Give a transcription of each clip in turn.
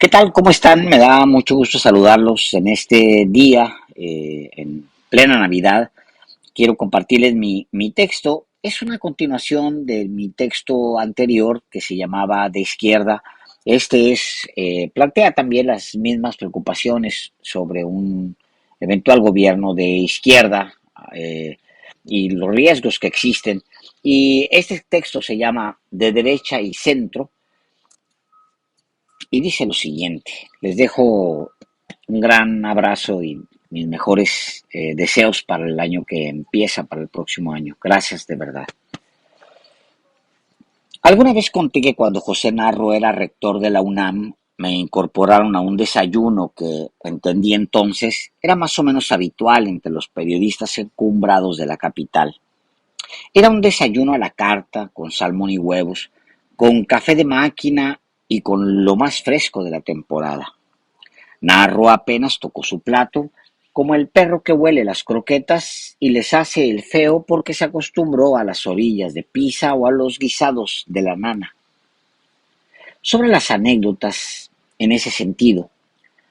¿Qué tal? ¿Cómo están? Me da mucho gusto saludarlos en este día, en plena Navidad. Quiero compartirles mi texto. Es una continuación de mi texto anterior que se llamaba De izquierda. Plantea también las mismas preocupaciones sobre un eventual gobierno de izquierda eh, y los riesgos que existen. Y este texto se llama De derecha y centro y dice lo siguiente. Les dejo un gran abrazo y mis mejores deseos para el año que empieza, para el próximo año. Gracias de verdad. Alguna vez conté que cuando José Narro era rector de la UNAM, me incorporaron a un desayuno que entendí entonces era más o menos habitual entre los periodistas encumbrados de la capital. Era un desayuno a la carta, con salmón y huevos, con café de máquina y con lo más fresco de la temporada. Narro apenas tocó su plato, como el perro que huele las croquetas y les hace el feo porque se acostumbró a las orillas de pizza o a los guisados de la nana. Sobre las anécdotas en ese sentido,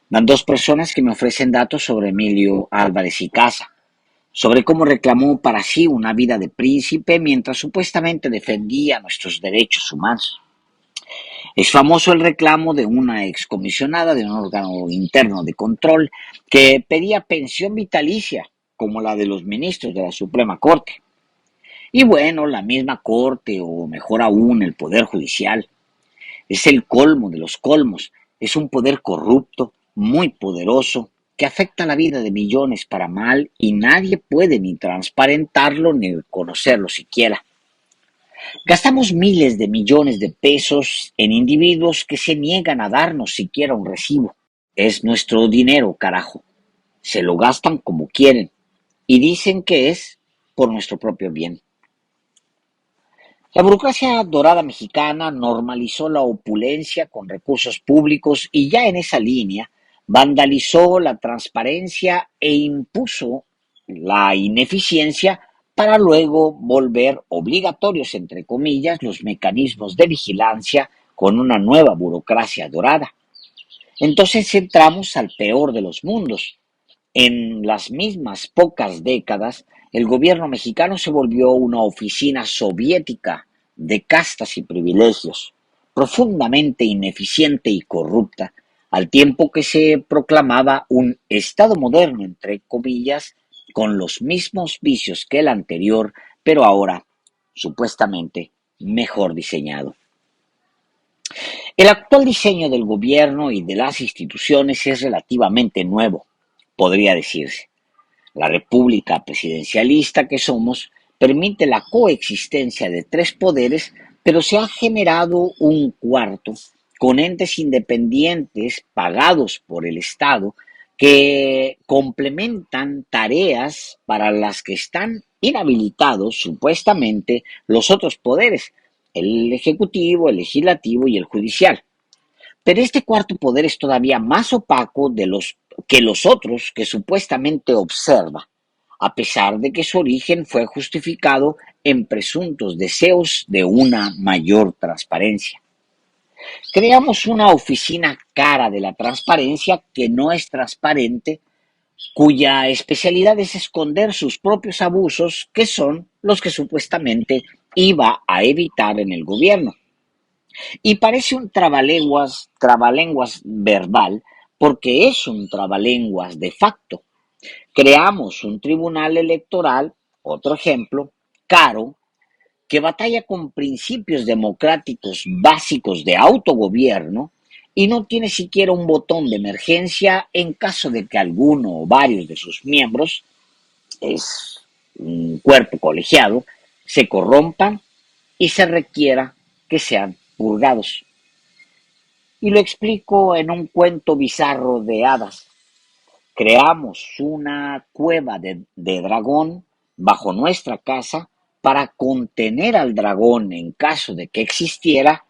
van dos personas que me ofrecen datos sobre Emilio Álvarez y Casa, sobre cómo reclamó para sí una vida de príncipe mientras supuestamente defendía nuestros derechos humanos. Es famoso el reclamo de una excomisionada de un órgano interno de control que pedía pensión vitalicia, como la de los ministros de la Suprema Corte. Y bueno, la misma Corte, o mejor aún, el Poder Judicial, es el colmo de los colmos. Es un poder corrupto, muy poderoso, que afecta la vida de millones para mal y nadie puede ni transparentarlo ni conocerlo siquiera. Gastamos miles de millones de pesos en individuos que se niegan a darnos siquiera un recibo. Es nuestro dinero, carajo. Se lo gastan como quieren y dicen que es por nuestro propio bien. La burocracia dorada mexicana normalizó la opulencia con recursos públicos y ya en esa línea vandalizó la transparencia e impuso la ineficiencia para luego volver obligatorios, entre comillas, los mecanismos de vigilancia con una nueva burocracia dorada. Entonces entramos al peor de los mundos. En las mismas pocas décadas, el gobierno mexicano se volvió una oficina soviética de castas y privilegios, profundamente ineficiente y corrupta, al tiempo que se proclamaba un Estado moderno, entre comillas, con los mismos vicios que el anterior, pero ahora, supuestamente, mejor diseñado. El actual diseño del gobierno y de las instituciones es relativamente nuevo, podría decirse. La república presidencialista que somos permite la coexistencia de tres poderes, pero se ha generado un cuarto con entes independientes pagados por el Estado que complementan tareas para las que están inhabilitados supuestamente los otros poderes, el ejecutivo, el legislativo y el judicial. Pero este cuarto poder es todavía más opaco que los otros que supuestamente observa, a pesar de que su origen fue justificado en presuntos deseos de una mayor transparencia. Creamos una oficina cara de la transparencia que no es transparente, cuya especialidad es esconder sus propios abusos, que son los que supuestamente iba a evitar en el gobierno. Y parece un trabalenguas verbal, porque es un trabalenguas de facto. Creamos un tribunal electoral, otro ejemplo, caro, que batalla con principios democráticos básicos de autogobierno y no tiene siquiera un botón de emergencia en caso de que alguno o varios de sus miembros, es un cuerpo colegiado, se corrompan y se requiera que sean purgados. Y lo explico en un cuento bizarro de hadas. Creamos una cueva de dragón bajo nuestra casa para contener al dragón en caso de que existiera,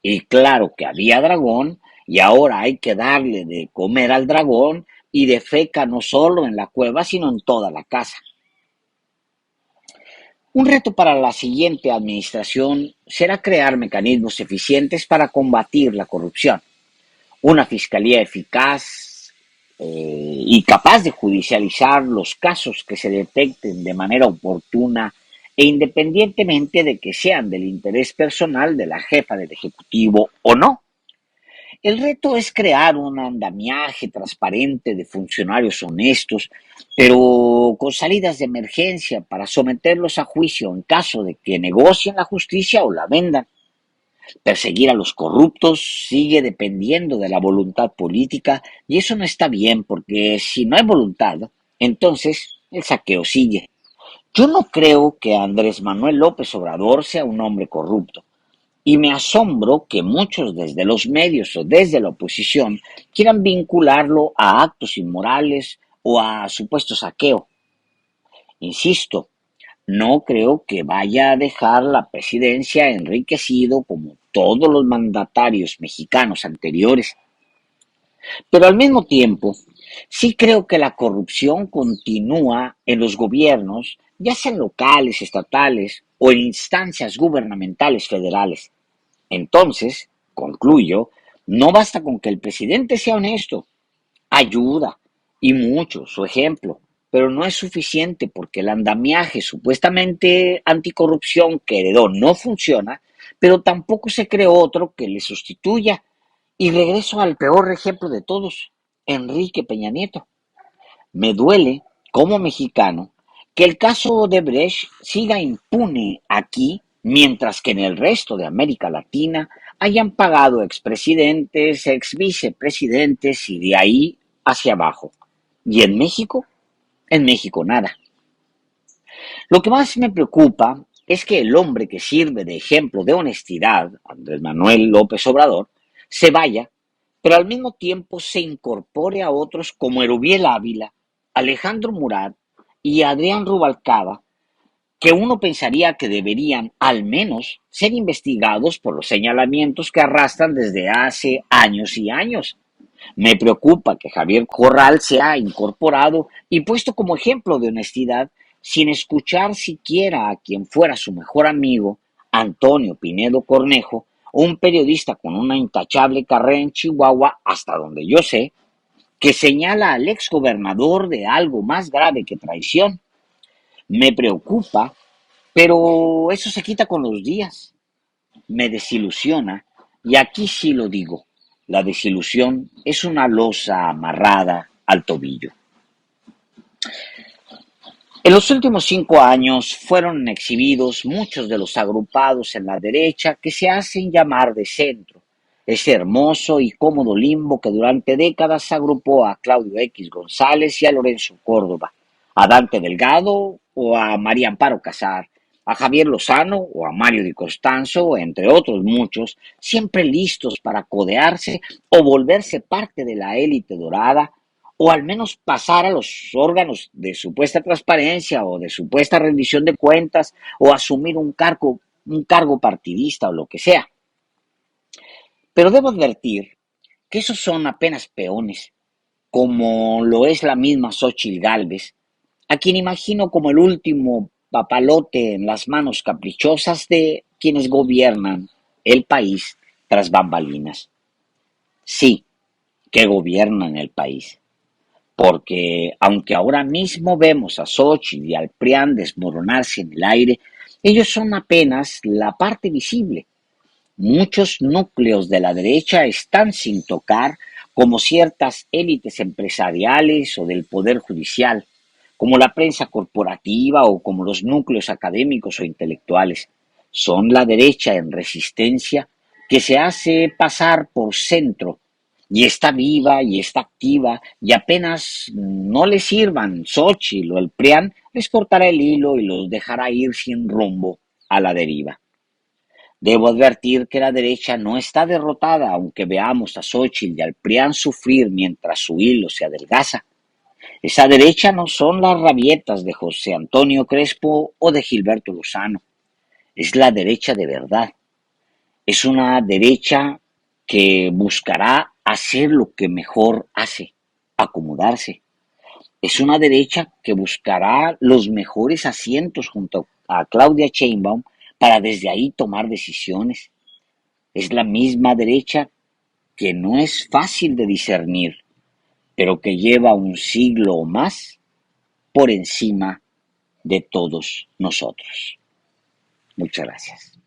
y claro que había dragón, y ahora hay que darle de comer al dragón y defeca no solo en la cueva, sino en toda la casa. Un reto para la siguiente administración será crear mecanismos eficientes para combatir la corrupción. una fiscalía eficaz y capaz de judicializar los casos que se detecten de manera oportuna e independientemente de que sean del interés personal de la jefa del Ejecutivo o no. El reto es crear un andamiaje transparente de funcionarios honestos, pero con salidas de emergencia para someterlos a juicio en caso de que negocien la justicia o la vendan. Perseguir a los corruptos sigue dependiendo de la voluntad política y eso no está bien porque si no hay voluntad, entonces el saqueo sigue. Yo no creo que Andrés Manuel López Obrador sea un hombre corrupto. Y me asombro que muchos desde los medios o desde la oposición quieran vincularlo a actos inmorales o a supuesto saqueo. Insisto, no creo que vaya a dejar la presidencia enriquecido como todos los mandatarios mexicanos anteriores, pero al mismo tiempo sí creo que la corrupción continúa en los gobiernos, ya sean locales, estatales o en instancias gubernamentales federales. Entonces, concluyo, no basta con que el presidente sea honesto, ayuda y mucho su ejemplo, pero no es suficiente porque el andamiaje supuestamente anticorrupción que heredó no funciona, pero tampoco se creó otro que le sustituya. Y regreso al peor ejemplo de todos, Enrique Peña Nieto. Me duele, como mexicano, que el caso de Brecht siga impune aquí, mientras que en el resto de América Latina hayan pagado expresidentes, exvicepresidentes y de ahí hacia abajo. ¿Y en México nada. Lo que más me preocupa es que el hombre que sirve de ejemplo de honestidad, Andrés Manuel López Obrador, se vaya, pero al mismo tiempo se incorpore a otros como Erubiel Ávila, Alejandro Murat y Adrián Rubalcaba, que uno pensaría que deberían al menos ser investigados por los señalamientos que arrastran desde hace años y años. Me preocupa que Javier Corral sea incorporado y puesto como ejemplo de honestidad sin escuchar siquiera a quien fuera su mejor amigo, Antonio Pinedo Cornejo, un periodista con una intachable carrera en Chihuahua, hasta donde yo sé, que señala al exgobernador de algo más grave que traición. Me preocupa, pero eso se quita con los días. Me desilusiona, y aquí sí lo digo, la desilusión es una losa amarrada al tobillo. En los últimos 5 años fueron exhibidos muchos de los agrupados en la derecha que se hacen llamar de centro, ese hermoso y cómodo limbo que durante décadas agrupó a Claudio X González y a Lorenzo Córdoba, a Dante Delgado o a María Amparo Casar, a Javier Lozano o a Mario Di Costanzo, entre otros muchos, siempre listos para codearse o volverse parte de la élite dorada o al menos pasar a los órganos de supuesta transparencia o de supuesta rendición de cuentas o asumir un cargo partidista o lo que sea. Pero debo advertir que esos son apenas peones, como lo es la misma Xóchitl Gálvez, a quien imagino como el último papalote en las manos caprichosas de quienes gobiernan el país tras bambalinas. Sí, que gobiernan el país. Porque aunque ahora mismo vemos a Xochitl y al PRIAN desmoronarse en el aire, ellos son apenas la parte visible. Muchos núcleos de la derecha están sin tocar, como ciertas élites empresariales o del poder judicial, como la prensa corporativa o como los núcleos académicos o intelectuales. Son la derecha en resistencia que se hace pasar por centro y está viva y está activa y apenas no le sirvan Xochitl o el PRIAN, les cortará el hilo y los dejará ir sin rumbo a la deriva. Debo advertir que la derecha no está derrotada, aunque veamos a Xochitl y al PRIAN sufrir mientras su hilo se adelgaza. Esa derecha no son las rabietas de José Antonio Crespo o de Gilberto Lozano. Es la derecha de verdad. Es una derecha que buscará hacer lo que mejor hace, acomodarse. Es una derecha que buscará los mejores asientos junto a Claudia Sheinbaum para desde ahí tomar decisiones. Es la misma derecha que no es fácil de discernir, pero que lleva un siglo o más por encima de todos nosotros. Muchas gracias.